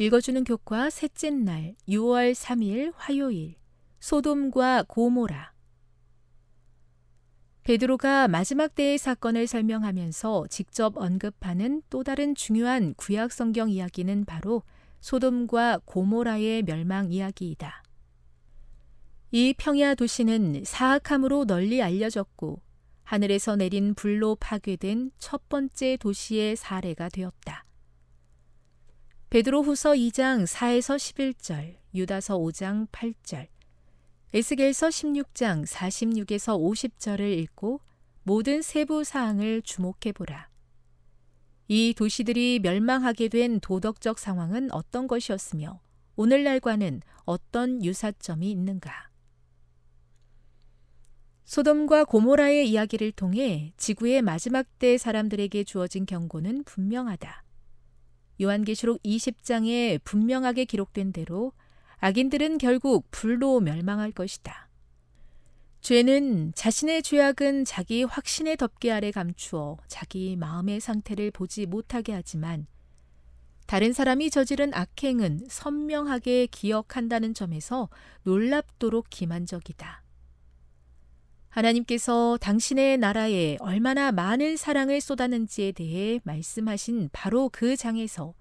읽어주는 교과 셋째 날 6월 3일 화요일 소돔과 고모라. 베드로가 마지막 때의 사건을 설명하면서 직접 언급하는 또 다른 중요한 구약 성경 이야기는 바로 소돔과 고모라의 멸망 이야기이다. 이 평야 도시는 사악함으로 널리 알려졌고 하늘에서 내린 불로 파괴된 첫 번째 도시의 사례가 되었다. 베드로후서 2장 4에서 11절, 유다서 5장 8절, 에스겔서 16장 46에서 50절을 읽고 모든 세부 사항을 주목해보라. 이 도시들이 멸망하게 된 도덕적 상황은 어떤 것이었으며 오늘날과는 어떤 유사점이 있는가? 소돔과 고모라의 이야기를 통해 지구의 마지막 때 사람들에게 주어진 경고는 분명하다. 요한계시록 20장에 분명하게 기록된 대로 악인들은 결국 불로 멸망할 것이다. 죄는 자신의 죄악은 자기 확신의 덮개 아래 감추어 자기 마음의 상태를 보지 못하게 하지만 다른 사람이 저지른 악행은 선명하게 기억한다는 점에서 놀랍도록 기만적이다. 하나님께서 당신의 나라에 얼마나 많은 사랑을 쏟았는지에 대해 말씀하신 바로 그 장에서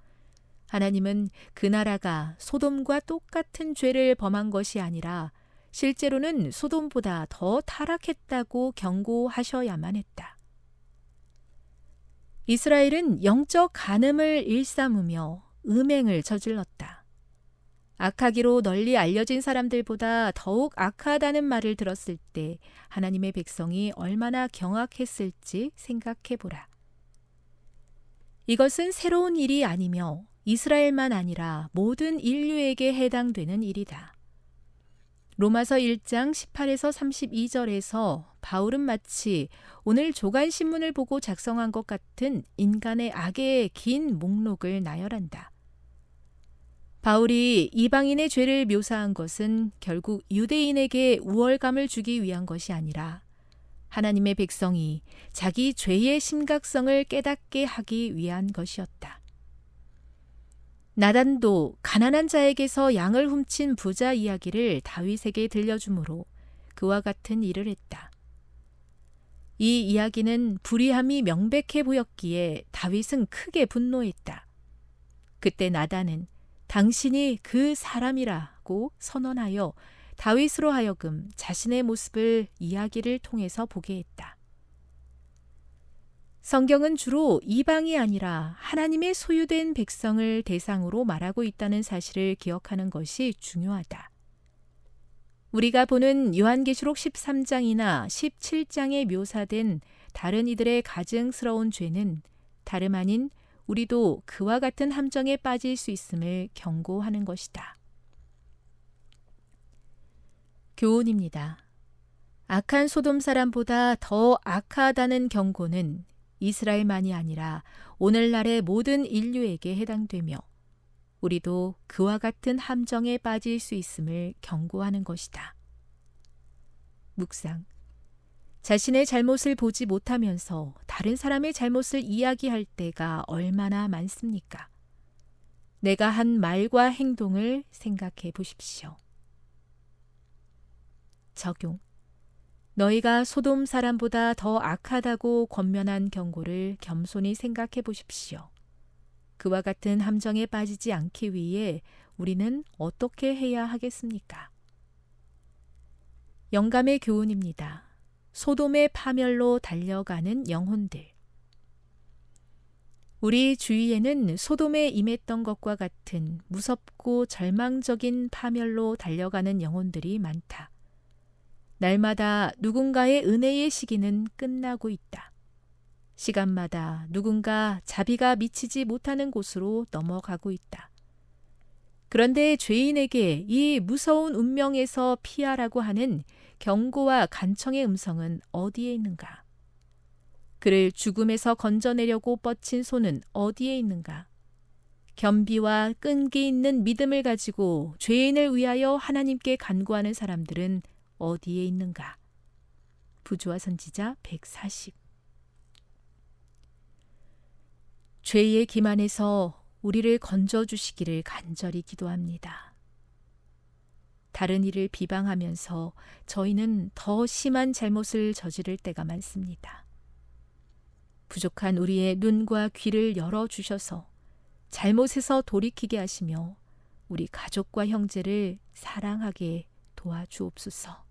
하나님은 그 나라가 소돔과 똑같은 죄를 범한 것이 아니라 실제로는 소돔보다 더 타락했다고 경고하셔야만 했다. 이스라엘은 영적 간음을 일삼으며 음행을 저질렀다. 악하기로 널리 알려진 사람들보다 더욱 악하다는 말을 들었을 때 하나님의 백성이 얼마나 경악했을지 생각해보라. 이것은 새로운 일이 아니며 이스라엘만 아니라 모든 인류에게 해당되는 일이다. 로마서 1장 18에서 32절에서 바울은 마치 오늘 조간신문을 보고 작성한 것 같은 인간의 악의 긴 목록을 나열한다. 바울이 이방인의 죄를 묘사한 것은 결국 유대인에게 우월감을 주기 위한 것이 아니라 하나님의 백성이 자기 죄의 심각성을 깨닫게 하기 위한 것이었다. 나단도 가난한 자에게서 양을 훔친 부자 이야기를 다윗에게 들려주므로 그와 같은 일을 했다. 이 이야기는 불의함이 명백해 보였기에 다윗은 크게 분노했다. 그때 나단은 당신이 그 사람이라고 선언하여 다윗으로 하여금 자신의 모습을 이야기를 통해서 보게 했다. 성경은 주로 이방이 아니라 하나님의 소유된 백성을 대상으로 말하고 있다는 사실을 기억하는 것이 중요하다. 우리가 보는 요한계시록 13장이나 17장에 묘사된 다른 이들의 가증스러운 죄는 다름 아닌 우리도 그와 같은 함정에 빠질 수 있음을 경고하는 것이다. 교훈입니다. 악한 소돔 사람보다 더 악하다는 경고는 이스라엘만이 아니라 오늘날의 모든 인류에게 해당되며 우리도 그와 같은 함정에 빠질 수 있음을 경고하는 것이다. 묵상. 자신의 잘못을 보지 못하면서 다른 사람의 잘못을 이야기할 때가 얼마나 많습니까? 내가 한 말과 행동을 생각해 보십시오. 적용. 너희가 소돔 사람보다 더 악하다고 권면한 경고를 겸손히 생각해 보십시오. 그와 같은 함정에 빠지지 않기 위해 우리는 어떻게 해야 하겠습니까? 영감의 교훈입니다. 소돔의 파멸로 달려가는 영혼들. 우리 주위에는 소돔에 임했던 것과 같은 무섭고 절망적인 파멸로 달려가는 영혼들이 많다. 날마다 누군가의 은혜의 시기는 끝나고 있다. 시간마다 누군가 자비가 미치지 못하는 곳으로 넘어가고 있다. 그런데 죄인에게 이 무서운 운명에서 피하라고 하는 경고와 간청의 음성은 어디에 있는가? 그를 죽음에서 건져내려고 뻗친 손은 어디에 있는가? 겸비와 끈기 있는 믿음을 가지고 죄인을 위하여 하나님께 간구하는 사람들은 어디에 있는가? 부조와 선지자 140. 죄의 기만에서 우리를 건져주시기를 간절히 기도합니다. 다른 이를 비방하면서 저희는 더 심한 잘못을 저지를 때가 많습니다. 부족한 우리의 눈과 귀를 열어주셔서 잘못에서 돌이키게 하시며 우리 가족과 형제를 사랑하게 도와주옵소서.